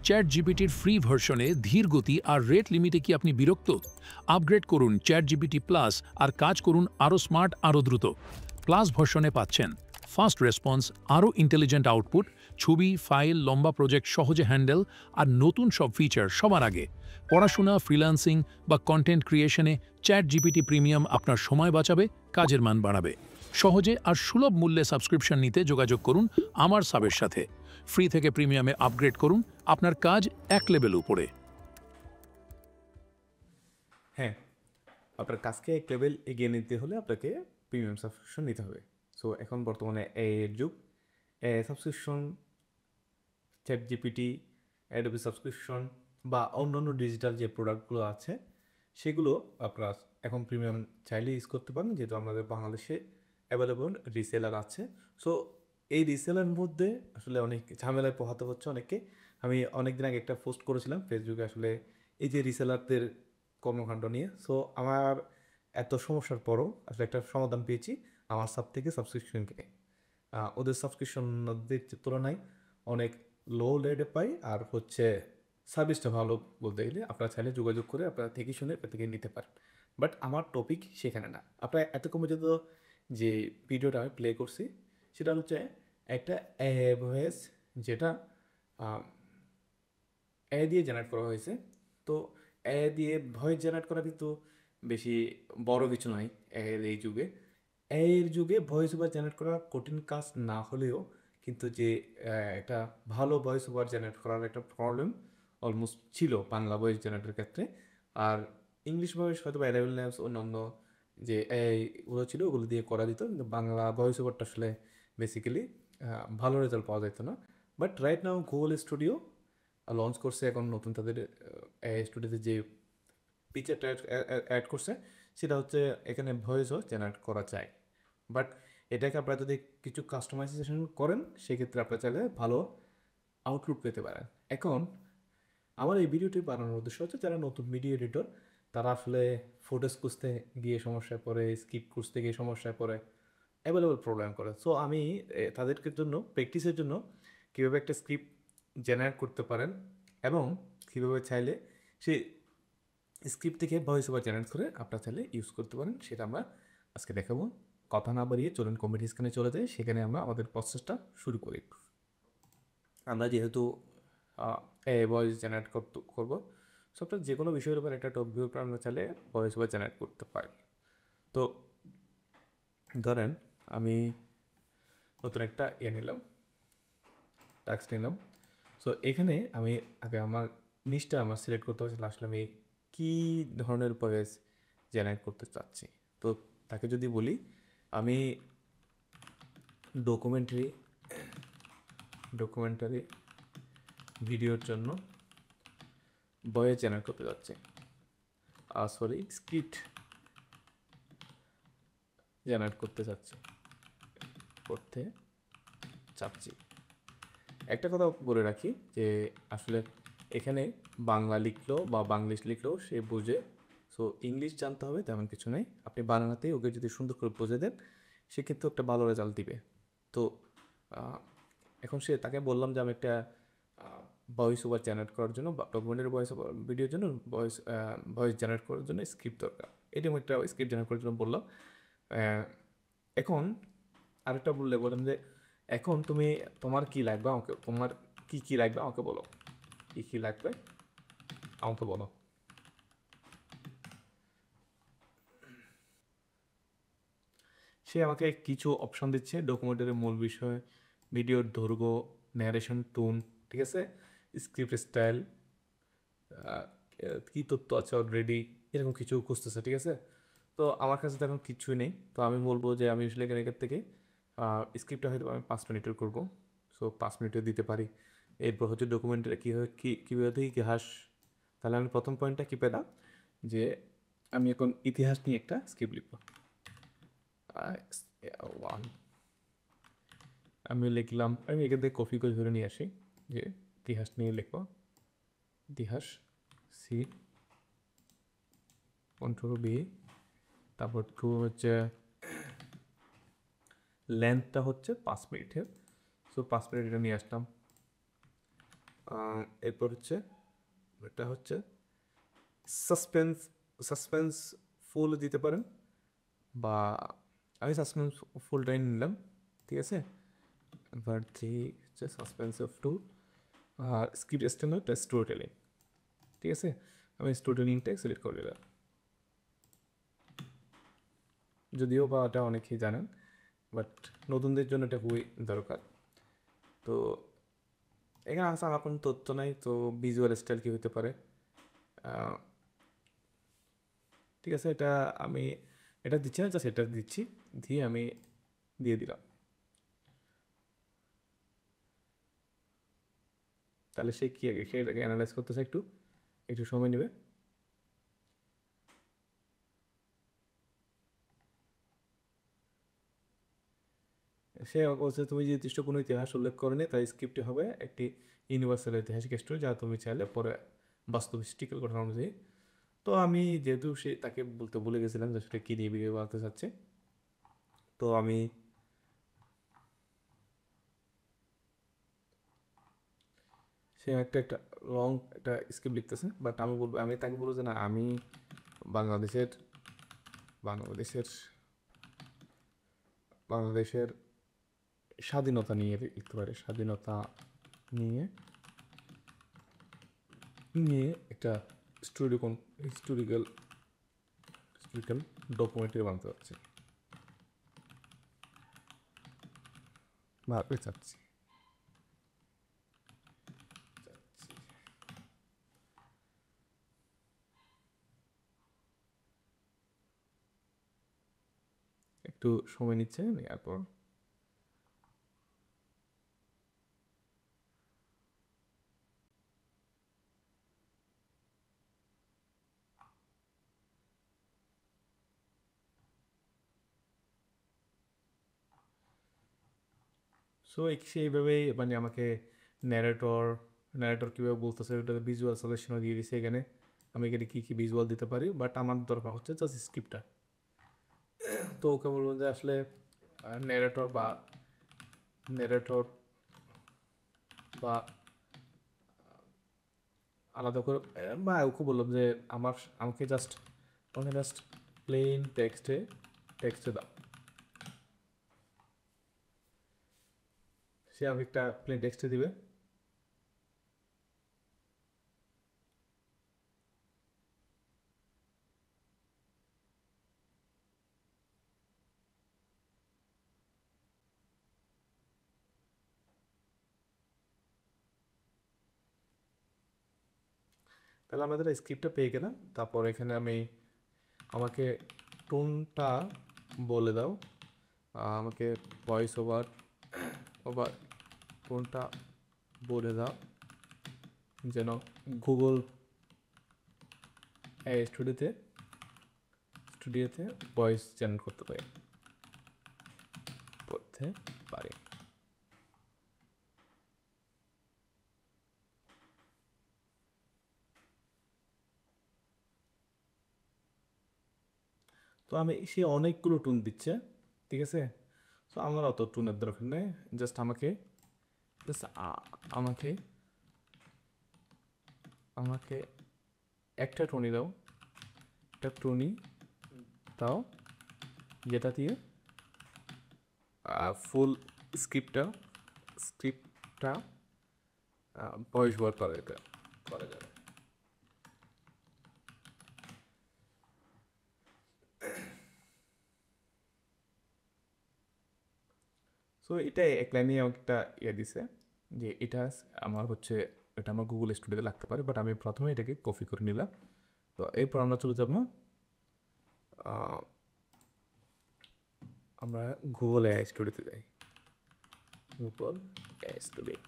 Chat জিপিটির free ভার্সনে ধীর গতি আর রেট লিমিটে কি আপনি বিরক্ত? আপগ্রেড করুন চ্যাট জিপিটি প্লাস আর কাজ করুন আরও স্মার্ট, আরও দ্রুত। প্লাস ভার্সনে পাচ্ছেন ফাস্ট রেসপন্স, আরও ইন্টেলিজেন্ট আউটপুট, ছবি, ফাইল, লম্বা প্রজেক্ট সহজে হ্যান্ডেল আর নতুন সব ফিচার সবার আগে। পড়াশোনা, ফ্রিল্যান্সিং বা কন্টেন্ট ক্রিয়েশনে চ্যাট জিপিটি প্রিমিয়াম আপনার সময় বাঁচাবে, কাজের মান বাড়াবে। সহজে আর সুলভ মূল্যে সাবস্ক্রিপশন নিতে যোগাযোগ করুন আমার সাবের সাথে। ফ্রি থেকে প্রিমিয়ামে আপগ্রেড করুন, আপনার কাজ এক লেভেল উপরে। হ্যাঁ, আপনার কাজকে এক লেভেল এগিয়ে নিতে হলে আপনাকে প্রিমিয়াম সাবস্ক্রিপশন নিতে হবে। সো এখন বর্তমানে এর যুগ, subscription, chat GPT, Adobe subscription বা অন্যান্য ডিজিটাল যে প্রোডাক্টগুলো আছে সেগুলো আপনারা এখন প্রিমিয়াম চাইলে ইউজ করতে পারেন, যেহেতু আমাদের বাংলাদেশে অ্যাভেলেবল রিসেলার আছে। সো এই রিসেলার মধ্যে আসলে অনেক ঝামেলায় পোহাতে হচ্ছে অনেককে। আমি অনেক দিন আগে একটা পোস্ট করেছিলাম ফেসবুকে আসলে এই যে রিসেলারদের কর্মকাণ্ড নিয়ে। সো আমার এত সমস্যার পরও আসলে একটা সমাধান পেয়েছি আমার সাব থেকে সাবস্ক্রিপশন কিনে। ওদের সাবস্ক্রিপশনদের তুলনায় অনেক লো রেটে পাই, আর হচ্ছে সার্ভিসটা ভালো বলতে গেলে। আপনারা চাইলে যোগাযোগ করে আপনারা থেকে শুনে থেকে নিতে পারেন। বাট আমার টপিক সেখানে না। আপনারা এতক্ষণ পর্যন্ত যে ভিডিওটা আমি প্লে করছি সেটা হচ্ছে একটা ভয়েস, যেটা এ দিয়ে জেনারেট করা হয়েছে। তো এ দিয়ে ভয়েস জেনারেট করা কিন্তু বেশি বড় কিছু নয় এর এই যুগে। এর যুগে ভয়েস ওভার জেনারেট করা কঠিন কাজ না হলেও কিন্তু যে একটা ভালো ভয়েস ওভার জেনারেট করার একটা প্রবলেম অলমোস্ট ছিল বাংলা ভয়েস জেনারেটের ক্ষেত্রে। আর ইংলিশ ভয়েস হয়তো বা অ্যারাবিল ল্যাবস অন্যান্য যে এগুলো ছিল ওগুলো দিয়ে করা দিত, কিন্তু বাংলা ভয়েস ওভারটা আসলে বেসিক্যালি ভালো রেজাল্ট পাওয়া যেত না। But right now Google studio launch করছে এখন নতুন তাদের স্টুডিওতে যে ফিচারটা অ্যাড করছে সেটা হচ্ছে এখানে ভয়েসও জেনারেট করা যায়। বাট এটাকে আপনারা যদি কিছু কাস্টমাইজেশন করেন সেক্ষেত্রে আপনারা চাইলে ভালো আউটপুট পেতে পারেন। এখন আমার এই ভিডিওটি বানানোর উদ্দেশ্য হচ্ছে যারা নতুন ভিডিও এডিটর তারা আসলে ফুটেজ খুঁজতে গিয়ে সমস্যায় পড়ে, স্ক্রিপ্ট খুঁজতে গিয়ে সমস্যায় পড়ে, অ্যাভেলেবল প্রবলেম করে। সো আমি তাদেরকে জন্য প্র্যাকটিসের জন্য কীভাবে একটা স্ক্রিপ্ট জেনারেট করতে পারেন এবং কীভাবে চাইলে সেই স্ক্রিপ্ট থেকে ভয়েস ওভার জেনারেট করে আপনারা চাইলে ইউজ করতে পারেন সেটা আমরা আজকে দেখাবো। কথা না বাড়িয়ে চলুন কমেন্ট স্ক্রিনে চলে যাই, সেখানে আমরা আমাদের প্রসেসটা শুরু করি। আমরা যেহেতু ভয়েস জেনারেট করবো, সো আপনার যে কোনো বিষয়ের উপর একটা টপিকের উপর আমরা চাইলে ভয়েস ওভার জেনারেট করতে পারি। তো ধরেন আমি নতুন একটা নিলাম, টাস্ক নিলাম। সো এখানে আমি আগে আমার নিচটা আমার সিলেক্ট করতে হচ্ছে আসলে আমি কী ধরনের ভয়েস জেনারেট করতে চাচ্ছি। তো তাকে যদি বলি আমি ডকুমেন্টারি ভিডিওর জন্য ভয়েস জেনারেট করতে যাচ্ছি, স্ক্রিপ্ট জেনারেট করতে চাচ্ছি। একটা কথা বলে রাখি যে আসলে এখানে বাংলা লিখলেও বা বাংলিশ লিখলেও সে বুঝে। সো ইংলিশ জানতে হবে তেমন কিছু নেই, আপনি বানানাতেই ওকে যদি সুন্দর করে বুঝে দেন সেক্ষেত্রেও একটা ভালো রেজাল্ট দিবে। তো এখন তাকে বললাম যে আমি একটা ভয়েস ওভার জেনারেট করার জন্য বা ডকুমেন্টারি ভয়েস ওভার ভিডিওর জন্য ভয়েস জেনারেট করার জন্য স্ক্রিপ্ট দরকার। এটা আমি একটা স্ক্রিপ্ট জেনারেট করার জন্য বললাম। এখন আরেকটা বললাম যে এখন তোমার কী লাগবে আমাকে, তোমার কী লাগবে আমাকে বলো, কী লাগবে আমাকে বলো। সে আমাকে কিছু অপশন দিচ্ছে, ডকুমেন্টারির মূল বিষয়, ভিডিওর দৈর্ঘ্য, ন্যারেশন টোন, ঠিক আছে, স্ক্রিপ্ট স্টাইল, কী তথ্য আছে অলরেডি, এরকম কিছু খুঁজতেছে, ঠিক আছে। তো আমার কাছে তো এখন কিছুই নেই। তো আমি বলবো যে আমি আসলে এখান থেকে স্ক্রিপ্টটা হয়তো আমি 5 মিনিটের করবো। সো 5 মিনিটে দিতে পারি। এরপর হচ্ছে ডকুমেন্টারি কীভাবে ইতিহাস। তাহলে আমি প্রথম পয়েন্টটা কী পেলাম যে আমি এখন ইতিহাস নিয়ে একটা স্ক্রিপ্ট লিখব। আমি লিখলাম, আমি এখান থেকে কপি করে ধরে নিয়ে আসি যে ইতিহাস নিয়ে লিখব। ইতিহাস সি Ctrl B, তারপর হচ্ছে লেন্থটা হচ্ছে 5 মিনিটের। সো 5 মিনিট এটা নিয়ে আসলাম। এরপর হচ্ছে এটা হচ্ছে সাসপেন্স সাসপেন্স ফুল দিতে পারেন, বা আমি সাসপেন্স ফুলটাই নিলাম, ঠিক আছে। এবার 3 হচ্ছে সাসপেন্সিভ টু, আর স্ক্রিপ্ট স্টেনার স্টোরি টেলিং, ঠিক আছে। আমি স্টোরি টেলিংটাই সিলেক্ট করে দিলাম, যদিও বা এটা অনেকেই জানেন, বাট নতুনদের জন্য এটা খুবই দরকার। তো এখানে আছে আমার কোনো তথ্য নাই, তো ভিজুয়াল স্টাইল কী হতে পারে, ঠিক আছে। আমি এটা দিচ্ছি না, জাস্ট এটা দিচ্ছি, দিয়ে আমি দিয়ে দিলাম। তাহলে সে কী আগে সে এটাকে অ্যানালাইজ করতেছে, একটু একটু সময় নেবে। সে বলছে তুমি যে নির্দিষ্ট কোনো ইতিহাস উল্লেখ করেনি, তাই স্ক্রিপ্টে হবে একটি ইউনিভার্সাল ঐতিহাসিক স্টোরি, যা তুমি চাইলে পরে বাস্তব হিস্ট্রিক্যাল ঘটনা অনুযায়ী। তো আমি যেহেতু সে তাকে বলতে ভুলে গেছিলাম যে সেটা কী নিয়ে ভিডিও বানাতে চাচ্ছে, তো আমি সে একটা লং একটা স্ক্রিপ্ট লিখতেছে, বাট আমি তাকে বলবো যে না, আমি বাংলাদেশের বাংলাদেশের বাংলাদেশের স্বাধীনতা নিয়ে লিখতে পারে, স্বাধীনতা নিয়ে নিয়ে একটা হিস্টোরিক্যাল ডকুমেন্টারি বানাতে চাচ্ছি, ভাবতে চাচ্ছি। একটু সময় নিচ্ছে, নেওয়ার পর সো সেইভাবেই মানে আমাকে ন্যারেটর ন্যারেটর কীভাবে বলতেছে, ওটা ভিজুয়াল সাজেশনও দিয়ে দিছে এখানে, আমি এখানে কী কী ভিজুয়াল দিতে পারি, বাট আমার দরকার হচ্ছে জাস্ট স্ক্রিপ্টটা। তো ওকে বলবো যে আসলে ন্যারেটর বা ন্যারেটর বা আলাদা করে, বা ওকে বললাম যে আমাকে জাস্ট প্লেন টেক্সটে দাও। সে আমাকে একটা প্লেন টেক্সটে দিবে। তাহলে আমাদের স্ক্রিপ্টটা পেয়ে গেলাম। তারপর এখানে আমাকে টোনটা বলে দাও, আমাকে ভয়েস ওভার ওভার টোনটা বলে দাও, যেন গুগল স্টুডিওতে ভয়েস জেনারেট করতে পারে। তো সে অনেকগুলো টোন দিচ্ছে, ঠিক আছে। তো আমার অত টোনের দরকার নেই, জাস্ট আমাকে আমাকে একটা টোনই দাও, একটা টোনই দাও, যেটা দিয়ে ফুল স্ক্রিপ্টটা ভয়েস ওভার করা যাবে। সো এটা এক লাইনে একটা দিছে যে এটা আমার গুগল স্টুডিওতে লাগতে পারে, বাট আমি প্রথমে এটাকে কপি করে নিলাম। তো এরপর আমরা চলে যাব, আমরা গুগল এআই স্টুডিওতে যাই। গুগল এআই স্টুডিও,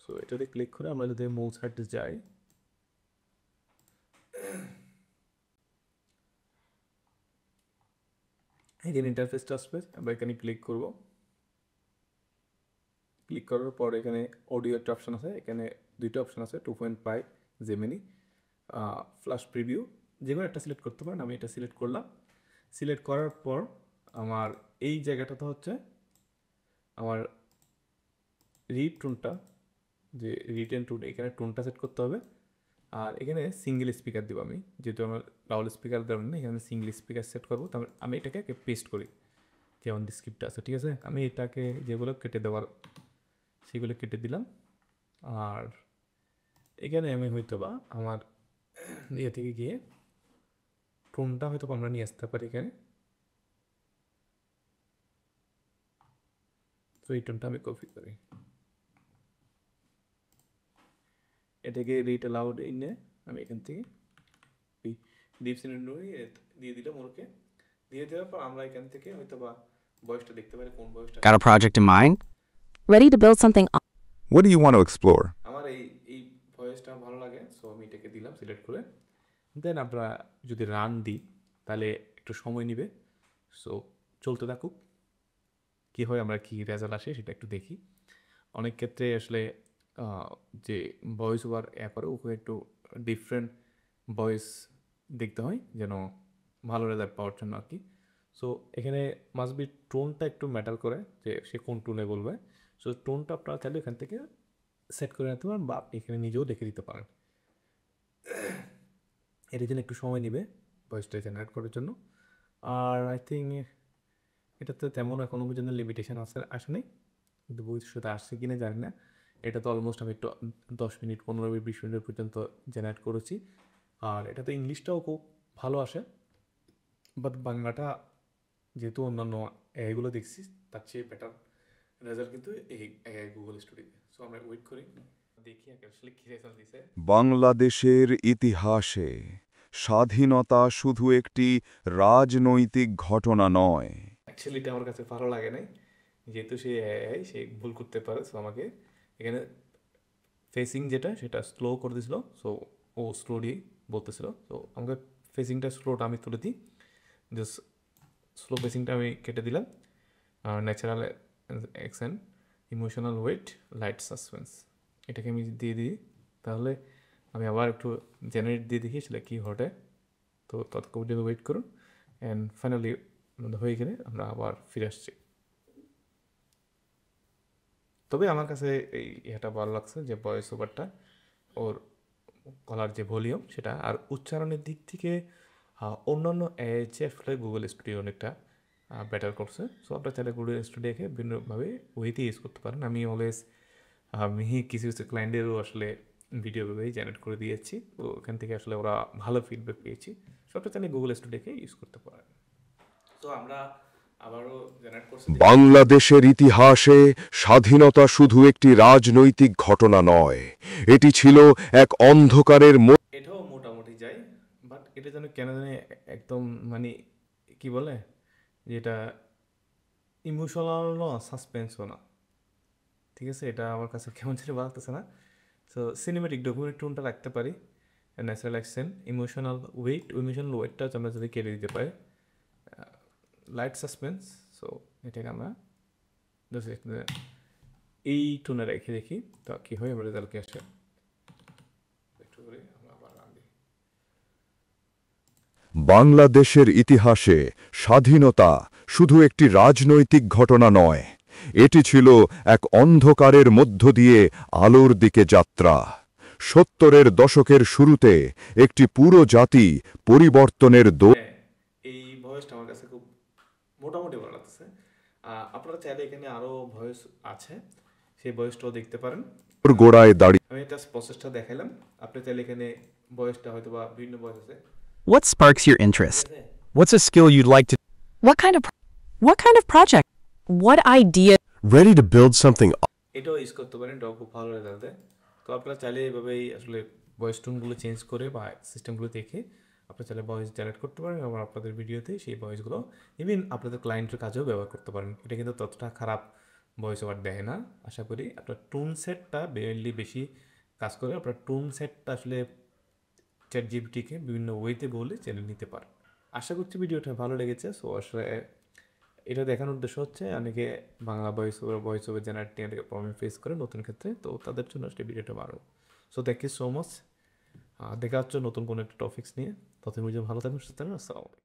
সো এটাতে ক্লিক করে আমরা যদি মূল সাইটে যাই, এখানে ইন্টারফেসটা আসবে, আমরা এখানে ক্লিক করব। ক্লিক করার পর এখানে অডিও একটা অপশান আছে, এখানে দুইটা অপশান আছে, 2.5 জেমিনি, ফ্ল্যাশ প্রিভিউ, যে কোনো একটা সিলেক্ট করতে পারেন। আমি এটা সিলেক্ট করলাম। সিলেক্ট করার পর আমার এই জায়গাটাতে হচ্ছে আমার রিড টোনটা, যে রিটেন টোন, এখানে টোনটা সেট করতে হবে। আর এখানে সিঙ্গেল স্পিকার দেবো আমি, যেহেতু আমার লাউড স্পিকার দেওয়া নেই, এখানে সিঙ্গেল স্পিকার সেট করবো। তারপর আমি এটাকে পেস্ট করি, যেমন স্ক্রিপ্টটা আছে, ঠিক আছে। আমি এটাকে যেগুলো কেটে দেওয়ার সেগুলো কেটে দিলাম। আর এখানে আমি হয়তো বা আমার ইয়ে থেকে গিয়ে টোনটা হয়তো আমরা নিয়ে আসতে পারি এখানে। তো এই টোনটা আমি কপি করি, এটাকে রিড অ্যালাউড ইনে আমি এখান থেকে ডিপ সিনেরি দিয়ে দিলাম ওকে। দিয়ে দেওয়ার পর আমরা এখান থেকে হয়তো বা ভয়েসটা দেখতে পারি, কোন ভয়েসটা। Got a project in mind? Ready to build something. What do you want to explore? আমার এই ভয়েসটা ভালো লাগে, সো আমি এটাকে দিলাম সিলেক্ট করে। দেন আমরা যদি রান দিই তাহলে একটু সময় নেবে, সো চলতে থাকুক। কী হয়, আমরা কী রেজাল্ট আসে সেটা একটু দেখি। অনেক ক্ষেত্রে আসলে যে ভয়েস ওভার করে ওকে একটু ডিফারেন্ট ভয়েস দেখতে হয় যেন ভালো রেজাল্ট পাওয়ার জন্য আর কি। সো এখানে মাস্ট বি টোনটা একটু ম্যাটার করে, যে সে কোন টোনে বলবে। সো টোনটা আপনারা চাইলে এখান থেকে সেট করে নিতে পারেন, বা আপনি এখানে নিজেও দেখে দিতে পারেন। এর জন্য একটু সময় নেবে ভয়েসটা জেনারেট করার জন্য। আর আই থিঙ্ক এটাতে তেমন এখনও পর্যন্ত লিমিটেশন আসে নেই, কিন্তু ভবিষ্যতে আসছে কিনা জানি না। এটা তো অলমোস্ট আমি একটু 10 মিনিট 15-20 মিনিট পর্যন্ত জেনারেট করেছি। আর এটাতে ইংলিশটাও খুব ভালো আসে, বাট বাংলাটা যেহেতু অন্যান্য এগুলো দেখছি তার চেয়ে বেটার রেজাল্ট কিন্তু এই গুগল স্টুডিওতে। সো আমরা ওয়েট করি, দেখি আসলে কী রেজাল্ট দিছে। বাংলাদেশের ইতিহাসে স্বাধীনতা শুধু একটি রাজনৈতিক ঘটনা নয়। অ্যাকচুয়ালি এটা আমার কাছে ভালো লাগে নাই, যেহেতু সে ভুল করতে পারে। সো আমাকে এখানে ফেসিং যেটা সেটা স্লো করে দিয়েছিল, সো ও স্লোলি বলতেছিল। সো আমাকে ফেসিংটা স্লোটা আমি তুলে দিই, জাস্ট স্লো ফেসিংটা আমি কেটে দিলাম। Natural accent, emotional weight, light suspense, এটাকে আমি দিয়ে দিই। তাহলে আমি আবার একটু জেনারেট দিয়ে দেখি সেটা কী ঘটে। তো ততক্ষণ পর্যন্ত ওয়েট করুন, অ্যান্ড ফাইনালি হয়ে গেলে আমরা আবার ফিরে আসছি। তবে আমার কাছে এই এটা ভালো লাগছে যে ভয়েস ওভারটা, ওর গলার যে ভলিউম সেটা, আর উচ্চারণের দিক থেকে অন্যান্য এজে আসলে গুগল স্টুডিও অনেকটা বেটার করছে। সো আপনারা চাইলে গুগল স্টুডিওকে বিভিন্নভাবে ওয়েতে ইউজ করতে পারেন। আমি অলওয়েজ কিছু কিছু ক্লায়েন্টেরও আসলে ভিডিও ভেবেই জেনারেট করে দিয়েছি, তো ওখান থেকে আসলে ওরা ভালো ফিডব্যাক পেয়েছি। সো আপনারা চাইলে গুগল স্টুডিওকে ইউজ করতে পারেন। তো আমরা আবারও জেনারেট করছি। বাংলাদেশের ইতিহাসে স্বাধীনতা শুধু একটি রাজনৈতিক ঘটনা নয়, এটি ছিল এক অন্ধকারের এটাও মোটামুটি যায়, বাট এটা যেন কেন জানি একদম মানে কি বলে, যেটা ইমোশনাল না, সাসপেন্সও না, ঠিক আছে। এটা আমার কাছে কেমন ছিল ভালো লাগতেছে না। সো সিনেমেটিক ডকুমেন্টারি টোনটা রাখতে পারি, ন্যাচারাল অ্যাকসেন্ট, ইমোশনাল ওয়েটটা আমরা যদি কেটে দিতে পারি, লাইট সাসপেন্স। সো এটাকে আমরা এই টোনে রেখে দেখি তো কী হয়, আমরা রেজাল্ট কি আসে একটু করে আমরা আবার রান দিই। বাংলাদেশের ইতিহাসে স্বাধীনতা শুধু একটি রাজনৈতিক ঘটনা নয়, এটি ছিল এক অন্ধকারের মধ্য দিয়ে আলোর দিকে যাত্রা। 70-এর দশকের শুরুতে একটি পুরো জাতি পরিবর্তনের এই ভয়েসটা আমার কাছে খুব মোটামুটি ভালো লাগতেছে। আপনারা চাইলে এখানে আরও ভয়েস আছে, সেই ভয়েসটাও দেখতে পারেন। গোড়ায় দাঁড়িয়ে আমি এটা প্রসেসটা দেখাইলাম, আপনি চাইলে এখানে ভয়েসটা হয়তো বা বিভিন্ন ভয়েস আছে। What sparks your interest? What's a skill you'd like to? What kind of project? What idea? Ready to build something. এটাও ইউজ করতে পারেন, এটাও খুব ভালো রেজাল্ট দেয়। তো আপনারা চাইলে এইভাবেই আসলে ভয়েস টোনগুলো চেঞ্জ করে বা সিস্টেমগুলো দেখে আপনারা চাইলে ভয়েস জেনারেট করতে পারেন, এবং আপনাদের ভিডিওতে সেই ভয়েসগুলো ইভেন আপনাদের ক্লায়েন্টের কাজেও ব্যবহার করতে পারেন। এটা কিন্তু ততটা খারাপ ভয়েস ওভার দেয় না। আশা করি আপনার টোন সেটটা মেইনলি বেশি কাজ করে। আপনার টোন সেটটা আসলে চ্যাটজিপিটিকে বিভিন্ন ওয়েতে বলে চেনে নিতে পারেন। আশা করছি ভিডিওটা ভালো লেগেছে। সো আসলে এটা দেখানোর উদ্দেশ্য হচ্ছে অনেকে বাংলা ভয়েস ওভার জেনারেট নিয়ে প্রবলেম ফেস করে নতুন ক্ষেত্রে, তো তাদের জন্য আসলে ভিডিওটা ভালো। So thank you so much. দেখা হচ্ছে নতুন কোনো একটা টপিক্স নিয়ে। ততদিন ভালো থাকবেন, সুস্থ থাকবেন। আসসালামু আলাইকুম।